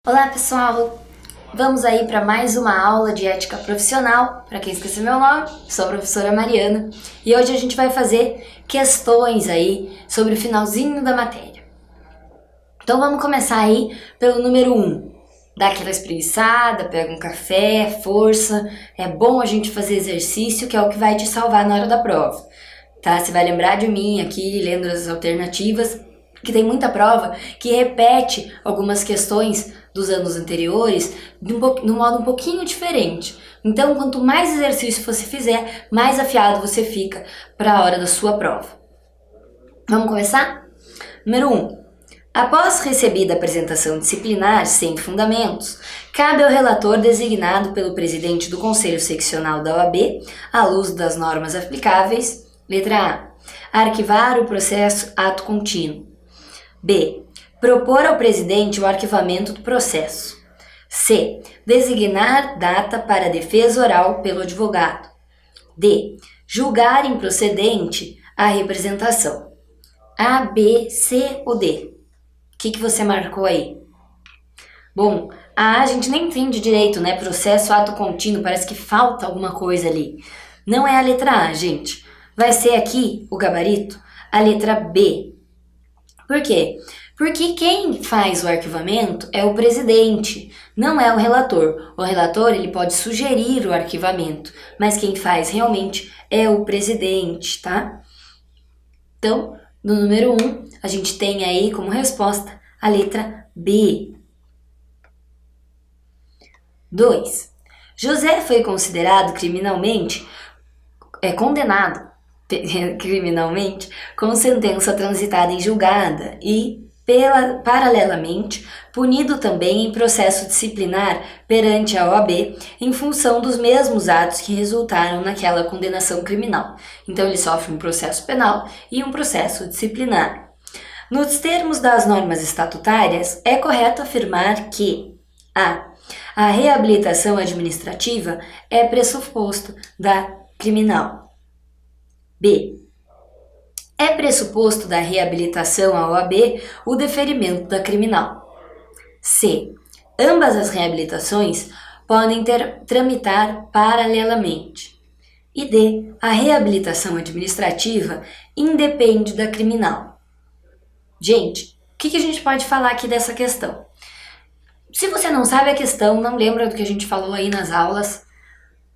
Olá pessoal, vamos aí para mais uma aula de ética profissional. Para quem esqueceu meu nome, sou a professora Mariana e hoje a gente vai fazer questões aí sobre o finalzinho da matéria. Então vamos começar aí pelo número 1. Dá aquela espreguiçada, pega um café, força. É bom a gente fazer exercício, que é o que vai te salvar na hora da prova, tá? Você vai lembrar de mim aqui, lendo as alternativas, que tem muita prova que repete algumas questões dos anos anteriores de um modo um pouquinho diferente. Então, quanto mais exercício você fizer, mais afiado você fica para a hora da sua prova. Vamos começar? Número 1. Após recebida a apresentação disciplinar sem fundamentos, cabe ao relator designado pelo presidente do Conselho Seccional da OAB, à luz das normas aplicáveis, letra A, arquivar o processo ato contínuo. B. Propor ao presidente o arquivamento do processo. C. Designar data para a defesa oral pelo advogado. D. Julgar improcedente a representação. A, B, C ou D? O que você marcou aí? Bom, a gente nem entende direito, né? Processo, ato contínuo, parece que falta alguma coisa ali. Não é a letra A, gente. Vai ser aqui, o gabarito, a letra B. Por quê? Porque quem faz o arquivamento é o presidente, não é o relator. O relator ele pode sugerir o arquivamento, mas quem faz realmente é o presidente, tá? Então, no número 1, a gente tem aí como resposta a letra B. 2. José foi considerado condenado criminalmente com sentença transitada em julgada e, paralelamente, punido também em processo disciplinar perante a OAB em função dos mesmos atos que resultaram naquela condenação criminal. Então ele sofre um processo penal e um processo disciplinar. Nos termos das normas estatutárias, é correto afirmar que a reabilitação administrativa é pressuposto da criminal. B. É pressuposto da reabilitação à OAB o deferimento da criminal. C. Ambas as reabilitações podem tramitar paralelamente. E D. A reabilitação administrativa independe da criminal. Gente, o que a gente pode falar aqui dessa questão? Se você não sabe a questão, não lembra do que a gente falou aí nas aulas,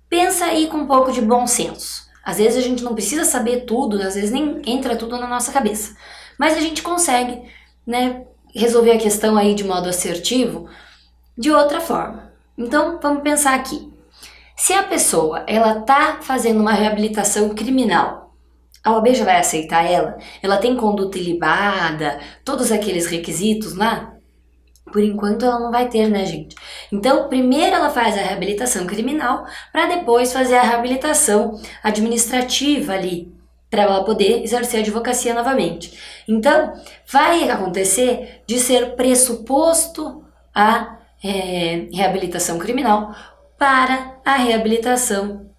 pensa aí com um pouco de bom senso. Às vezes a gente não precisa saber tudo, às vezes nem entra tudo na nossa cabeça. Mas a gente consegue, né, resolver a questão aí de modo assertivo de outra forma. Então, vamos pensar aqui. Se a pessoa, ela tá fazendo uma reabilitação criminal, a OAB já vai aceitar ela? Ela tem conduta ilibada, todos aqueles requisitos lá? Por enquanto ela não vai ter, né, gente? Então, primeiro ela faz a reabilitação criminal para depois fazer a reabilitação administrativa ali, para ela poder exercer a advocacia novamente. Então, vai acontecer de ser pressuposto a reabilitação criminal para a reabilitação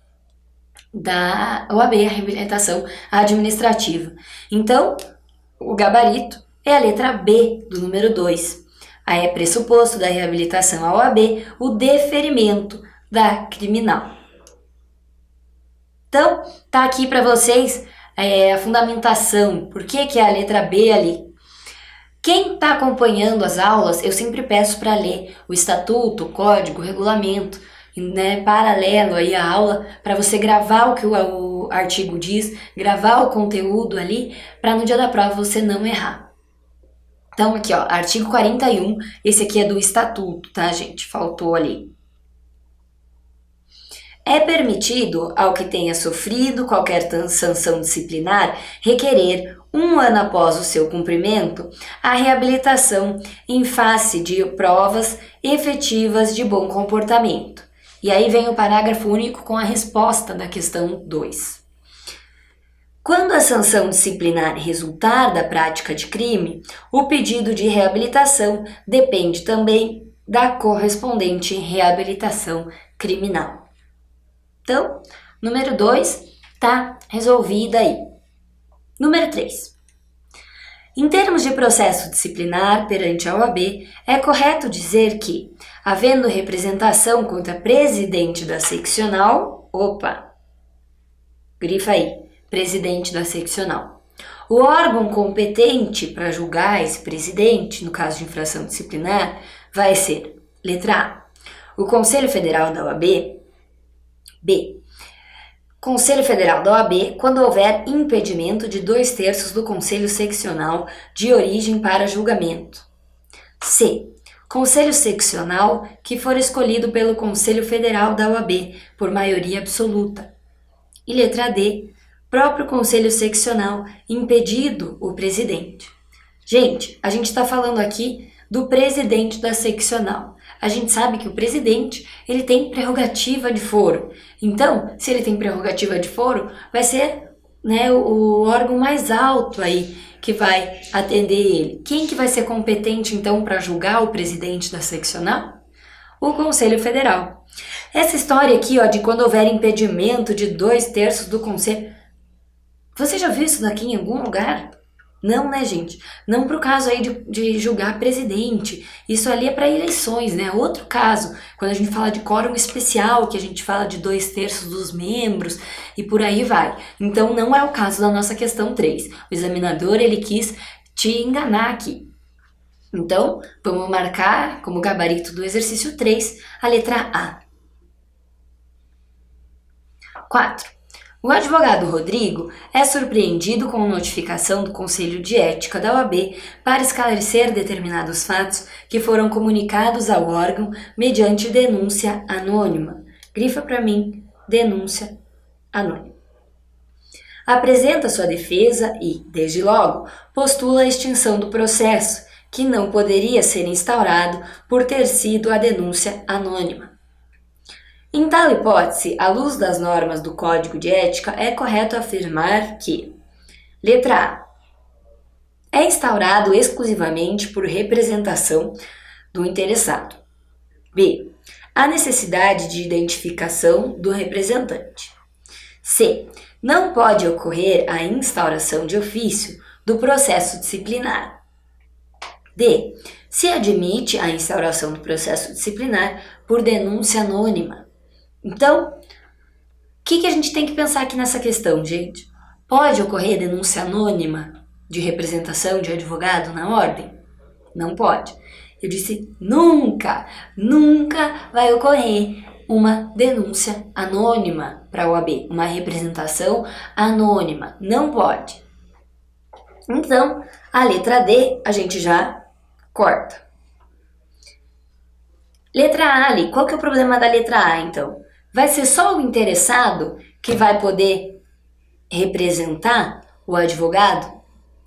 da OAB, a reabilitação administrativa. Então, o gabarito é a letra B do número 2. Aí é pressuposto da reabilitação à OAB o deferimento da criminal. Então, tá aqui para vocês a fundamentação. Por que é a letra B ali? Quem está acompanhando as aulas, eu sempre peço para ler o estatuto, o código, o regulamento, né, paralelo aí à aula, para você gravar o que o artigo diz, gravar o conteúdo ali, para no dia da prova você não errar. Então, aqui, ó, artigo 41, esse aqui é do estatuto, tá, gente? Faltou ali. É permitido ao que tenha sofrido qualquer sanção disciplinar requerer, 1 ano após o seu cumprimento, a reabilitação em face de provas efetivas de bom comportamento. E aí vem o parágrafo único com a resposta da questão 2. Quando a sanção disciplinar resultar da prática de crime, o pedido de reabilitação depende também da correspondente reabilitação criminal. Então, número 2 está resolvida aí. Número 3. Em termos de processo disciplinar perante a OAB, é correto dizer que, havendo representação contra presidente da seccional, grifa aí, presidente da seccional. O órgão competente para julgar esse presidente, no caso de infração disciplinar, vai ser, letra A, o Conselho Federal da OAB, B, Conselho Federal da OAB quando houver impedimento de 2/3 do Conselho Seccional de origem para julgamento. C. Conselho Seccional que for escolhido pelo Conselho Federal da OAB por maioria absoluta. E letra D. Próprio Conselho Seccional impedido o presidente. Gente, a gente está falando aqui do presidente da seccional. A gente sabe que o presidente, ele tem prerrogativa de foro. Então, se ele tem prerrogativa de foro, vai ser, né, o órgão mais alto aí que vai atender ele. Quem que vai ser competente, então, para julgar o presidente da seccional? O Conselho Federal. Essa história aqui, ó, de quando houver impedimento de 2/3 do Conselho... Você já viu isso daqui em algum lugar? Não, né, gente? Não para o caso aí de julgar presidente. Isso ali é para eleições, né? Outro caso, quando a gente fala de quórum especial, que a gente fala de 2/3 dos membros e por aí vai. Então, não é o caso da nossa questão 3. O examinador, ele quis te enganar aqui. Então, vamos marcar como gabarito do exercício 3 a letra A. 4. O advogado Rodrigo é surpreendido com notificação do Conselho de Ética da OAB para esclarecer determinados fatos que foram comunicados ao órgão mediante denúncia anônima. Grifa para mim, denúncia anônima. Apresenta sua defesa e, desde logo, postula a extinção do processo, que não poderia ser instaurado por ter sido a denúncia anônima. Em tal hipótese, à luz das normas do Código de Ética, é correto afirmar que, letra A, é instaurado exclusivamente por representação do interessado. B, há necessidade de identificação do representante. C, não pode ocorrer a instauração de ofício do processo disciplinar. D, se admite a instauração do processo disciplinar por denúncia anônima. Então, o que a gente tem que pensar aqui nessa questão, gente? Pode ocorrer denúncia anônima de representação de advogado na ordem? Não pode. Eu disse nunca vai ocorrer uma denúncia anônima para a OAB, uma representação anônima. Não pode. Então, a letra D a gente já corta. Letra A ali, qual que é o problema da letra A, então? Vai ser só o interessado que vai poder representar o advogado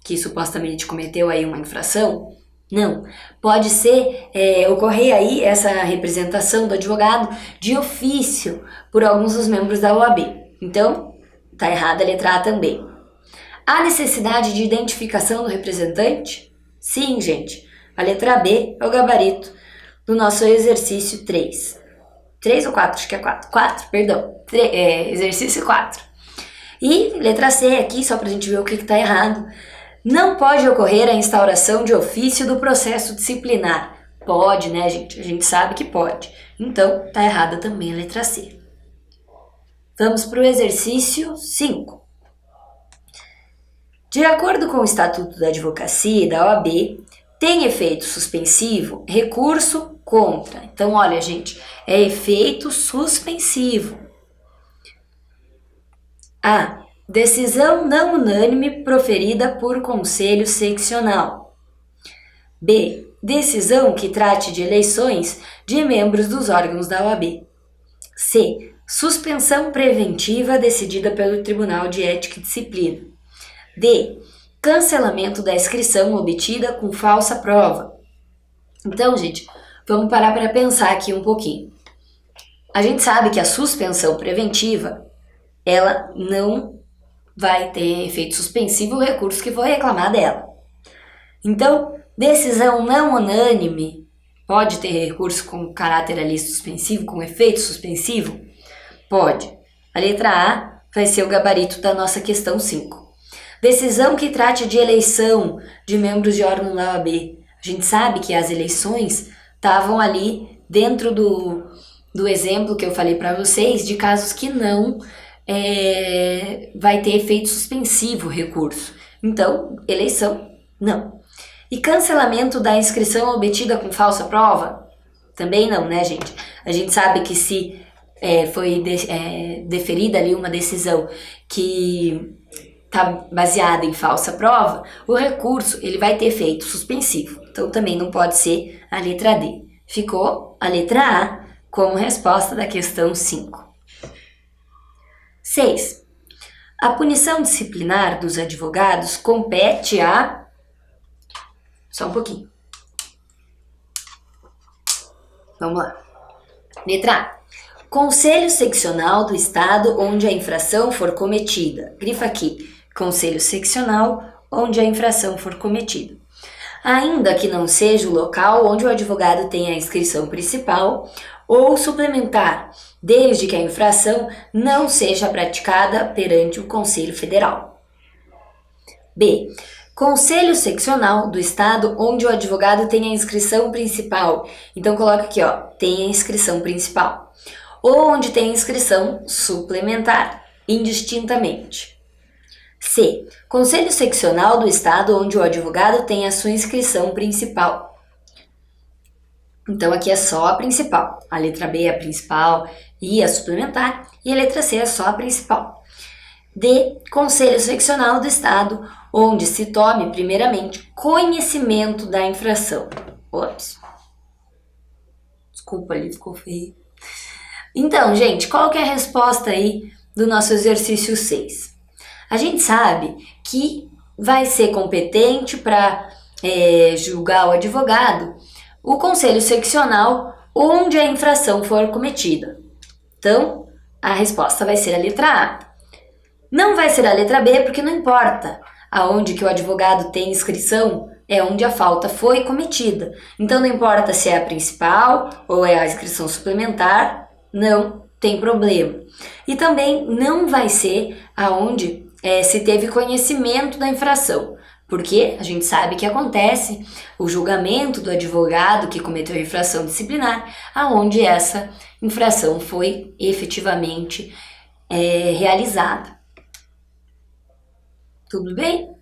que supostamente cometeu aí uma infração? Não. Pode ser, ocorrer aí essa representação do advogado de ofício por alguns dos membros da OAB. Então, tá errada a letra A também. Há necessidade de identificação do representante? Sim, gente. A letra B é o gabarito do nosso exercício 3. 3 ou 4? Acho que é 4. 4, perdão. Exercício 4. E letra C aqui, só pra gente ver o que tá errado. Não pode ocorrer a instauração de ofício do processo disciplinar. Pode, né, gente? A gente sabe que pode. Então, tá errada também a letra C. Vamos pro exercício 5. De acordo com o Estatuto da Advocacia e da OAB, tem efeito suspensivo recurso contra. Então, olha, gente, é efeito suspensivo. A. Decisão não unânime proferida por conselho seccional. B. Decisão que trate de eleições de membros dos órgãos da OAB. C. Suspensão preventiva decidida pelo Tribunal de Ética e Disciplina. D. Cancelamento da inscrição obtida com falsa prova. Então, gente, vamos parar para pensar aqui um pouquinho. A gente sabe que a suspensão preventiva, ela não vai ter efeito suspensivo o recurso que for reclamar dela. Então, decisão não unânime pode ter recurso com caráter ali suspensivo, com efeito suspensivo? Pode. A letra A vai ser o gabarito da nossa questão 5. Decisão que trate de eleição de membros de órgão da OAB. A gente sabe que as eleições estavam ali dentro do exemplo que eu falei para vocês, de casos que não vai ter efeito suspensivo o recurso. Então, eleição, não. E cancelamento da inscrição obtida com falsa prova? Também não, né, gente? A gente sabe que se foi deferida ali uma decisão que está baseada em falsa prova, o recurso ele vai ter efeito suspensivo. Então, também não pode ser a letra D. Ficou a letra A como resposta da questão 5. 6. A punição disciplinar dos advogados compete a... Só um pouquinho. Vamos lá. Letra A. Conselho seccional do estado onde a infração for cometida. Grifa aqui. Conselho seccional onde a infração for cometida. Ainda que não seja o local onde o advogado tenha a inscrição principal ou suplementar, desde que a infração não seja praticada perante o Conselho Federal. B. Conselho seccional do estado onde o advogado tenha a inscrição principal. Então, coloca aqui, ó, tem a inscrição principal. Ou onde tem a inscrição suplementar, indistintamente. C. Conselho seccional do estado onde o advogado tem a sua inscrição principal. Então, aqui é só a principal. A letra B é a principal e a suplementar. E a letra C é só a principal. D. Conselho seccional do estado onde se tome, primeiramente, conhecimento da infração. Ops. Desculpa, ali ficou feio. Então, gente, qual que é a resposta aí do nosso exercício 6? A gente sabe que vai ser competente para julgar o advogado o conselho seccional onde a infração for cometida. Então, a resposta vai ser a letra A. Não vai ser a letra B porque não importa aonde que o advogado tem inscrição, é onde a falta foi cometida. Então, não importa se é a principal ou é a inscrição suplementar, não tem problema. E também não vai ser aonde se teve conhecimento da infração, porque a gente sabe que acontece o julgamento do advogado que cometeu a infração disciplinar, aonde essa infração foi efetivamente realizada. Tudo bem?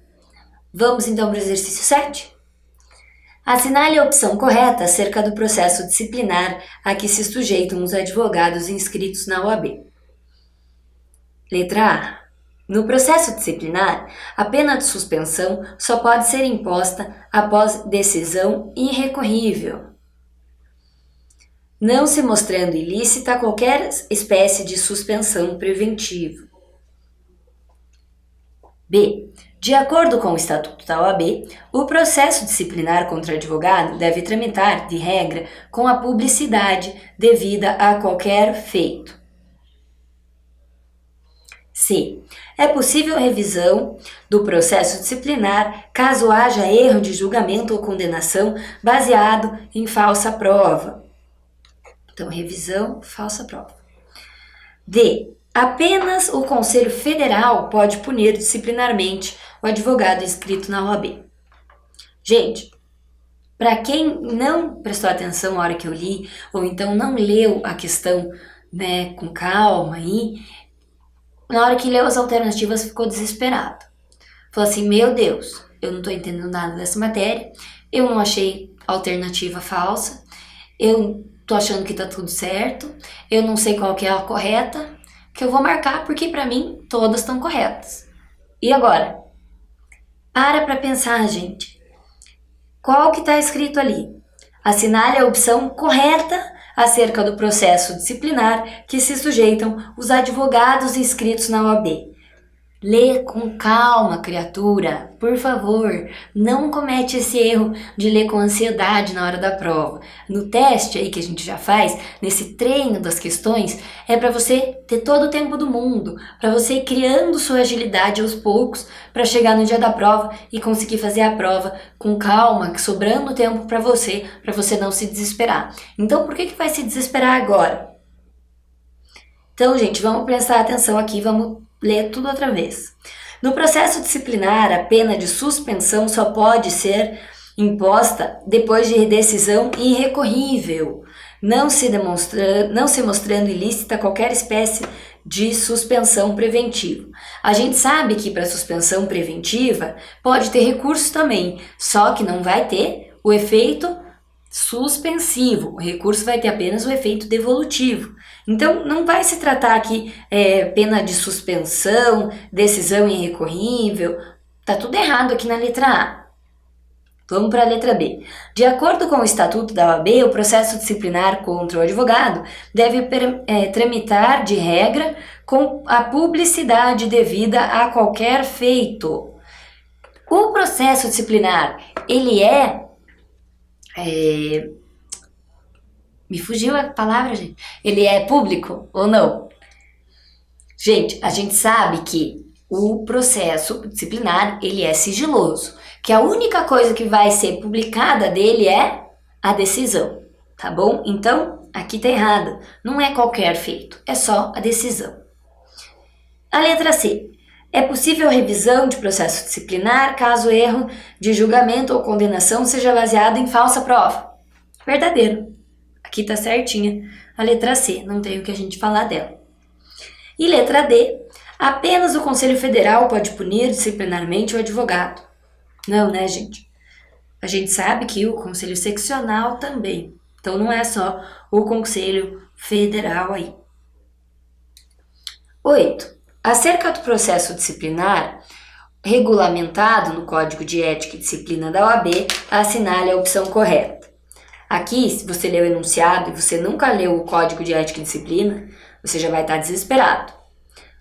Vamos então para o exercício 7? Assinale a opção correta acerca do processo disciplinar a que se sujeitam os advogados inscritos na OAB. Letra A. No processo disciplinar, a pena de suspensão só pode ser imposta após decisão irrecorrível, não se mostrando ilícita qualquer espécie de suspensão preventiva. B. De acordo com o Estatuto da OAB, o processo disciplinar contra advogado deve tramitar, de regra, com a publicidade devida a qualquer feito. C. É possível revisão do processo disciplinar caso haja erro de julgamento ou condenação baseado em falsa prova. Então, revisão, falsa prova. D. Apenas o Conselho Federal pode punir disciplinarmente o advogado inscrito na OAB. Gente, para quem não prestou atenção na hora que eu li, ou então não leu a questão com calma aí, na hora que leu as alternativas ficou desesperado. Falou assim, meu Deus, eu não estou entendendo nada dessa matéria, eu não achei alternativa falsa, eu estou achando que está tudo certo, eu não sei qual que é a correta, que eu vou marcar porque para mim todas estão corretas. E agora? Para pensar, gente. Qual que está escrito ali? Assinale a opção correta acerca do processo disciplinar que se sujeitam os advogados inscritos na OAB. Lê com calma, criatura. Por favor, não comete esse erro de ler com ansiedade na hora da prova. No teste aí que a gente já faz, nesse treino das questões, é para você ter todo o tempo do mundo, para você ir criando sua agilidade aos poucos, para chegar no dia da prova e conseguir fazer a prova com calma, sobrando tempo para você não se desesperar. Então, por que vai se desesperar agora? Então, gente, vamos prestar atenção aqui, vamos ler tudo outra vez. No processo disciplinar, a pena de suspensão só pode ser imposta depois de decisão irrecorrível, não se mostrando ilícita qualquer espécie de suspensão preventiva. A gente sabe que para suspensão preventiva pode ter recurso também, só que não vai ter o efeito suspensivo, o recurso vai ter apenas o efeito devolutivo. Então, não vai se tratar aqui pena de suspensão, decisão irrecorrível, tá tudo errado aqui na letra A. Vamos para a letra B. De acordo com o Estatuto da OAB, o processo disciplinar contra o advogado deve tramitar de regra com a publicidade devida a qualquer feito. O processo disciplinar, ele me fugiu a palavra, gente. Ele é público ou não? Gente, a gente sabe que o processo disciplinar, ele é sigiloso, que a única coisa que vai ser publicada dele é a decisão, tá bom? Então, aqui tá errado. Não é qualquer feito, é só a decisão. A letra C. É possível revisão de processo disciplinar caso o erro de julgamento ou condenação seja baseado em falsa prova. Verdadeiro. Aqui tá certinha a letra C, não tem o que a gente falar dela. E letra D. Apenas o Conselho Federal pode punir disciplinarmente o advogado. Não, né, gente? A gente sabe que o Conselho Seccional também. Então não é só o Conselho Federal aí. 8. Acerca do processo disciplinar, regulamentado no Código de Ética e Disciplina da OAB, assinale a opção correta. Aqui, se você leu o enunciado e você nunca leu o Código de Ética e Disciplina, você já vai estar desesperado.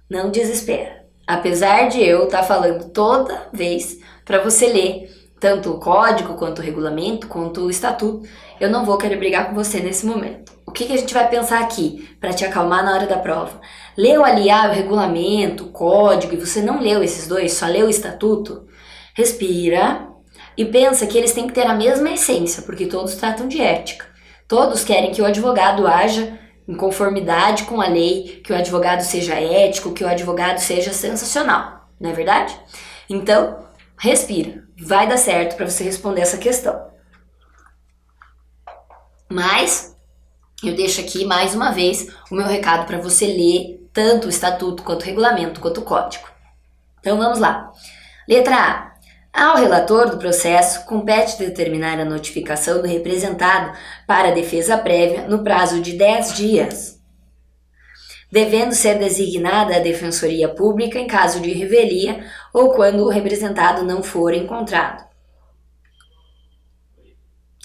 Não desespera. Apesar de eu estar falando toda vez para você ler tanto o código, quanto o regulamento, quanto o estatuto, eu não vou querer brigar com você nesse momento. O que a gente vai pensar aqui para te acalmar na hora da prova? Leu ali o regulamento, o código, e você não leu esses dois, só leu o estatuto? Respira e pensa que eles têm que ter a mesma essência, porque todos tratam de ética. Todos querem que o advogado haja em conformidade com a lei, que o advogado seja ético, que o advogado seja sensacional, não é verdade? Então, respira, vai dar certo para você responder essa questão. Mas eu deixo aqui mais uma vez o meu recado para você ler tanto o estatuto, quanto o regulamento, quanto o código. Então vamos lá. Letra A. Ao relator do processo, compete determinar a notificação do representado para a defesa prévia no prazo de 10 dias, devendo ser designada a Defensoria Pública em caso de revelia ou quando o representado não for encontrado.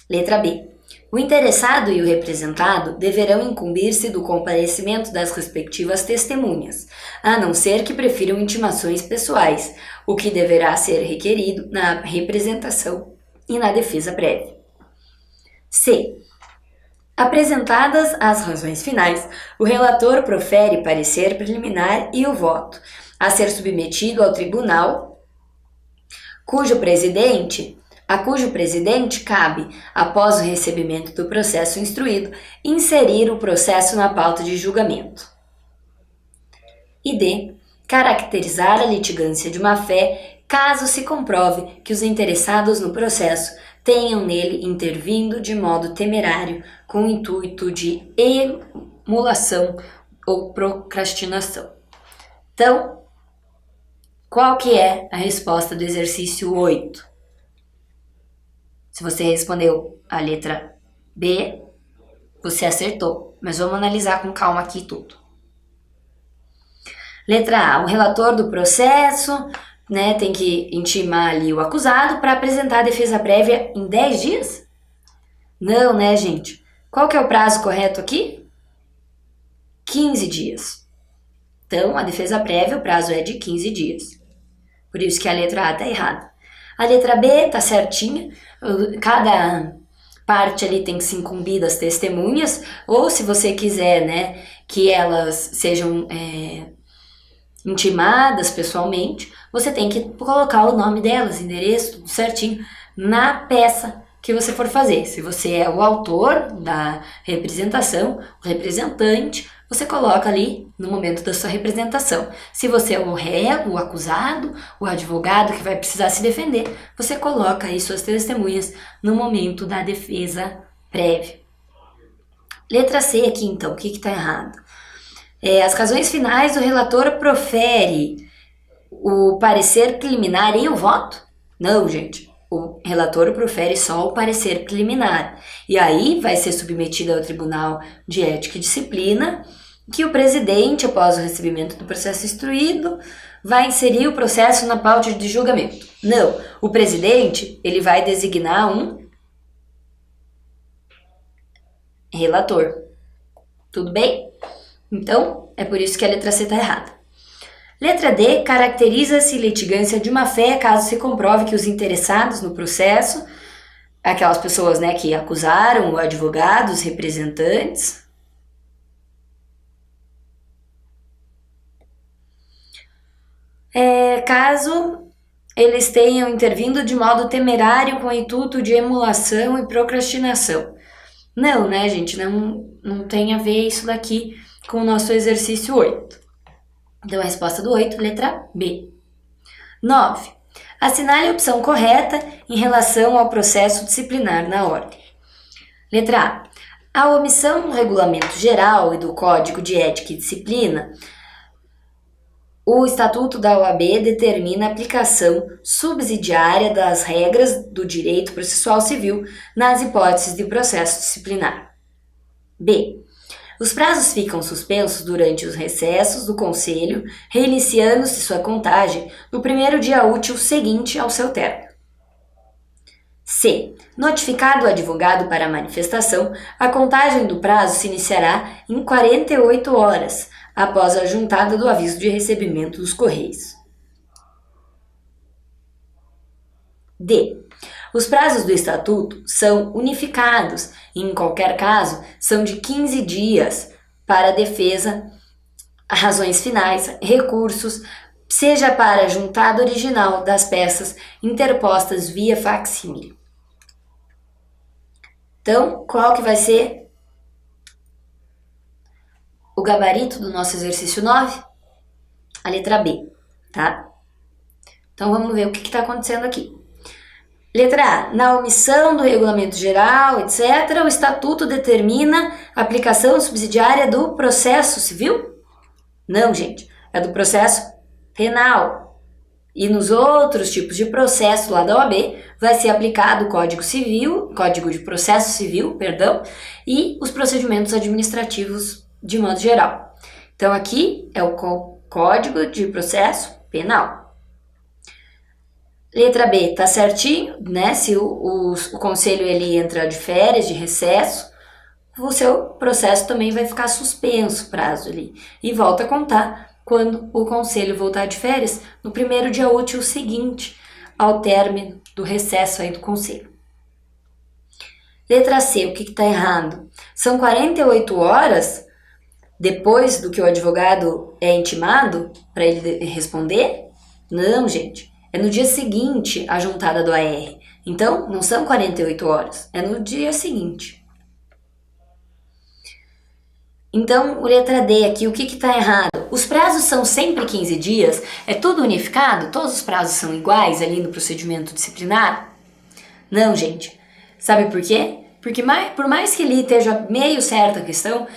Letra B. O interessado e o representado deverão incumbir-se do comparecimento das respectivas testemunhas, a não ser que prefiram intimações pessoais, o que deverá ser requerido na representação e na defesa prévia. C. Apresentadas as razões finais, o relator profere parecer preliminar e o voto, a ser submetido ao tribunal, a cujo presidente cabe, após o recebimento do processo instruído, inserir o processo na pauta de julgamento. E D. Caracterizar a litigância de má-fé, caso se comprove que os interessados no processo tenham nele intervindo de modo temerário, com o intuito de emulação ou procrastinação. Então, qual que é a resposta do exercício 8? Se você respondeu a letra B, você acertou, mas vamos analisar com calma aqui tudo. Letra A, o relator do processo, tem que intimar ali o acusado para apresentar a defesa prévia em 10 dias? Não, né, gente? Qual que é o prazo correto aqui? 15 dias. Então, a defesa prévia, o prazo é de 15 dias. Por isso que a letra A está errada. A letra B está certinha, cada parte ali tem que se incumbir das testemunhas, ou se você quiser, que elas sejam intimadas pessoalmente, você tem que colocar o nome delas, endereço, tudo certinho, na peça que você for fazer. Se você é o autor da representação, o representante, você coloca ali no momento da sua representação. Se você é o réu, o acusado, o advogado que vai precisar se defender, você coloca aí suas testemunhas no momento da defesa prévia. Letra C aqui, então, o que está errado? As razões finais, o relator profere o parecer preliminar e o voto? Não, gente. O relator profere só o parecer preliminar. E aí vai ser submetido ao Tribunal de Ética e Disciplina, que o presidente, após o recebimento do processo instruído, vai inserir o processo na pauta de julgamento. Não, o presidente ele vai designar um relator. Tudo bem? Então, é por isso que a letra C está errada. Letra D, caracteriza-se litigância de má-fé caso se comprove que os interessados no processo, aquelas pessoas, né, que acusaram o advogado, os representantes, caso eles tenham intervindo de modo temerário com o intuito de emulação e procrastinação. Não, né, gente, não tem a ver isso daqui com o nosso exercício 8. Então, a resposta do 8, letra B. 9. Assinale a opção correta em relação ao processo disciplinar na ordem. Letra A. A omissão do Regulamento Geral e do Código de Ética e Disciplina, o Estatuto da OAB determina a aplicação subsidiária das regras do direito processual civil nas hipóteses de processo disciplinar. B. Os prazos ficam suspensos durante os recessos do Conselho, reiniciando-se sua contagem no primeiro dia útil seguinte ao seu término. C. Notificado o advogado para a manifestação, a contagem do prazo se iniciará em 48 horas, após a juntada do aviso de recebimento dos Correios. D. Os prazos do Estatuto são unificados e, em qualquer caso, são de 15 dias para a defesa, razões finais, recursos, seja para a juntada original das peças interpostas via facsímile. Então, qual que vai ser o gabarito do nosso exercício 9? A letra B, tá? Então, vamos ver o que está acontecendo aqui. Letra A. Na omissão do regulamento geral, etc., o Estatuto determina a aplicação subsidiária do processo civil? Não, gente. É do processo penal. E nos outros tipos de processo lá da OAB vai ser aplicado o Código de Processo Civil, e os procedimentos administrativos de modo geral. Então, aqui é o Código de Processo Penal. Letra B, tá certinho, né? Se o conselho ele entra de férias, de recesso, o seu processo também vai ficar suspenso o prazo ali. E volta a contar quando o conselho voltar de férias, no primeiro dia útil seguinte ao término do recesso aí do conselho. Letra C, o que está errado? São 48 horas depois do que o advogado é intimado para ele responder? Não, gente. É no dia seguinte a juntada do AR. Então, não são 48 horas, é no dia seguinte. Então, letra D aqui, o que está errado? Os prazos são sempre 15 dias? É tudo unificado? Todos os prazos são iguais ali no procedimento disciplinar? Não, gente. Sabe por quê? Porque por mais que ali esteja meio certa a questão,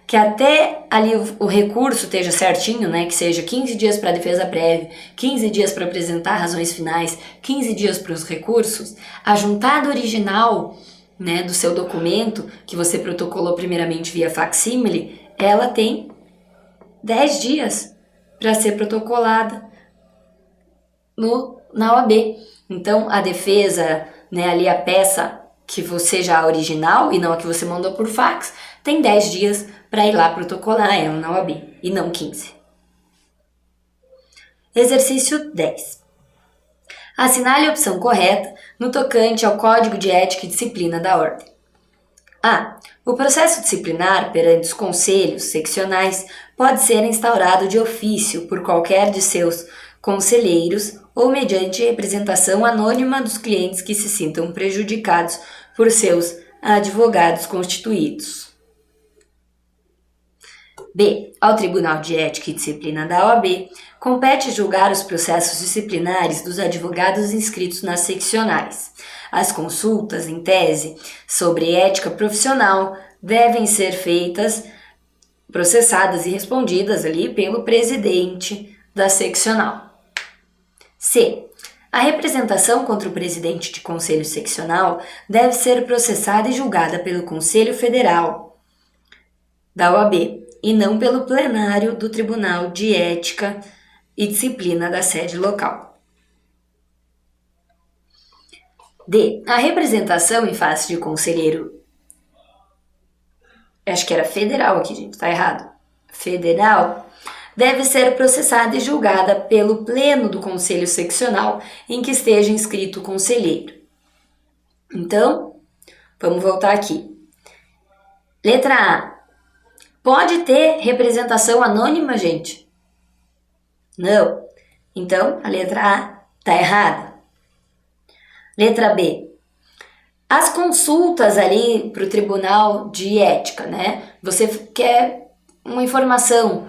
que até ali o recurso esteja certinho, né, que seja 15 dias para a defesa prévia, 15 dias para apresentar razões finais, 15 dias para os recursos, a juntada original, né, do seu documento, que você protocolou primeiramente via facsímile, ela tem 10 dias para ser protocolada na OAB. Então, a defesa, né, ali a peça que você já original e não a que você mandou por fax, tem 10 dias para ir lá protocolar ela na OAB, e não 15. Exercício 10. Assinale a opção correta no tocante ao Código de Ética e Disciplina da Ordem. A. O processo disciplinar perante os conselhos seccionais pode ser instaurado de ofício por qualquer de seus conselheiros ou mediante representação anônima dos clientes que se sintam prejudicados por seus advogados constituídos. B. Ao Tribunal de Ética e Disciplina da OAB, compete julgar os processos disciplinares dos advogados inscritos nas seccionais. As consultas, em tese, sobre ética profissional devem ser feitas, processadas e respondidas ali pelo presidente da seccional. C. A representação contra o presidente de conselho seccional deve ser processada e julgada pelo Conselho Federal da OAB e não pelo plenário do Tribunal de Ética e Disciplina da sede local. D. A representação em face de conselheiro, acho que era federal aqui, gente, tá errado, federal, deve ser processada e julgada pelo pleno do conselho seccional em que esteja inscrito o conselheiro. Então, vamos voltar aqui. Letra A. Pode ter representação anônima, gente? Não. Então, a letra A está errada. Letra B. As consultas ali para o Tribunal de Ética, né? Você quer uma informação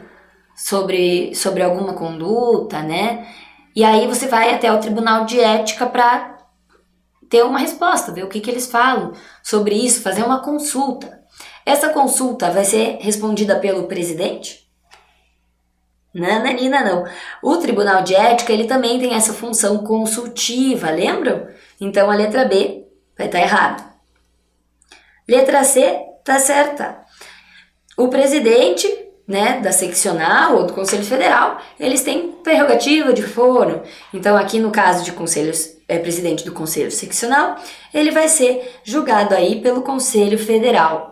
sobre alguma conduta, né? E aí você vai até o Tribunal de Ética para ter uma resposta, ver o que eles falam sobre isso, fazer uma consulta. Essa consulta vai ser respondida pelo presidente? Nananina, não. O Tribunal de Ética, ele também tem essa função consultiva, lembram? Então a letra B vai estar errada. Letra C está certa. O presidente, né, da seccional ou do Conselho Federal, eles têm prerrogativa de foro. Então aqui no caso de presidente do Conselho Seccional, ele vai ser julgado aí pelo Conselho Federal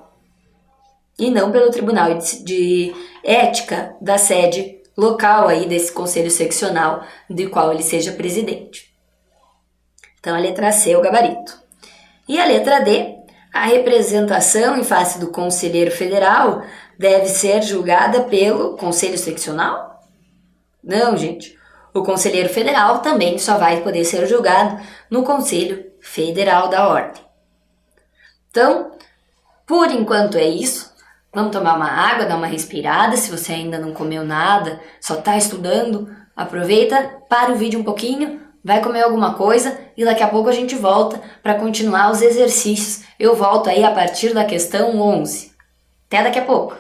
e não pelo Tribunal de Ética da sede local aí desse Conselho Seccional do qual ele seja presidente. Então a letra C é o gabarito. E a letra D, a representação em face do Conselheiro Federal deve ser julgada pelo Conselho Seccional? Não, gente. O Conselheiro Federal também só vai poder ser julgado no Conselho Federal da Ordem. Então, por enquanto é isso. Vamos tomar uma água, dar uma respirada. Se você ainda não comeu nada, só está estudando, aproveita, para o vídeo um pouquinho, vai comer alguma coisa e daqui a pouco a gente volta para continuar os exercícios. Eu volto aí a partir da questão 11. Até daqui a pouco!